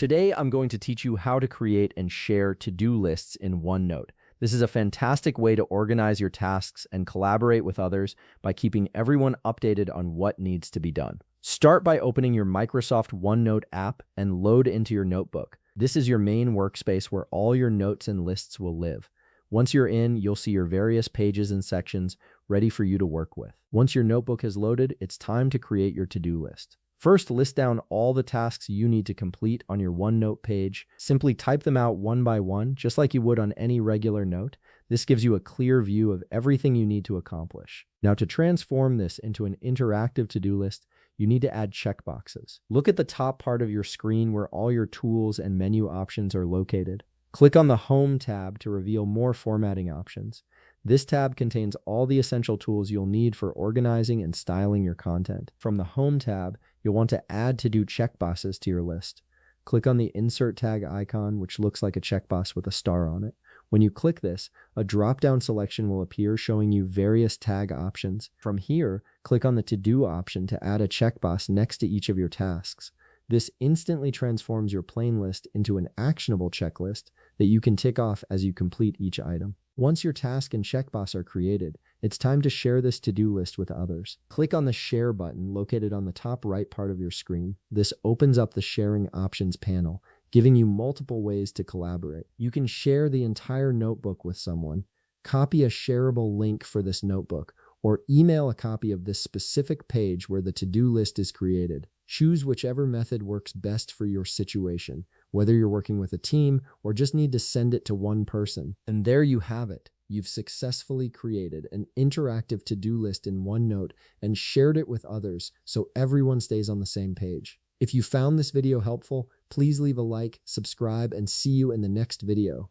Today, I'm going to teach you how to create and share to-do lists in OneNote. This is a fantastic way to organize your tasks and collaborate with others by keeping everyone updated on what needs to be done. Start by opening your Microsoft OneNote app and load into your notebook. This is your main workspace where all your notes and lists will live. Once you're in, you'll see your various pages and sections ready for you to work with. Once your notebook has loaded, it's time to create your to-do list. First, list down all the tasks you need to complete on your OneNote page. Simply type them out one by one, just like you would on any regular note. This gives you a clear view of everything you need to accomplish. Now, to transform this into an interactive to-do list, you need to add checkboxes. Look at the top part of your screen where all your tools and menu options are located. Click on the Home tab to reveal more formatting options. This tab contains all the essential tools you'll need for organizing and styling your content. From the Home tab, you'll want to add to-do checkboxes to your list. Click on the Insert tag icon, which looks like a checkbox with a star on it. When you click this, a drop-down selection will appear showing you various tag options. From here, click on the To-Do option to add a checkbox next to each of your tasks. This instantly transforms your plain list into an actionable checklist that you can tick off as you complete each item. Once your task and checkbox are created, it's time to share this to-do list with others. Click on the Share button located on the top right part of your screen. This opens up the Sharing Options panel, giving you multiple ways to collaborate. You can share the entire notebook with someone, copy a shareable link for this notebook, or email a copy of this specific page where the to-do list is created. Choose whichever method works best for your situation, whether you're working with a team or just need to send it to one person. And there you have it. You've successfully created an interactive to-do list in OneNote and shared it with others so everyone stays on the same page. If you found this video helpful, please leave a like, subscribe, and see you in the next video.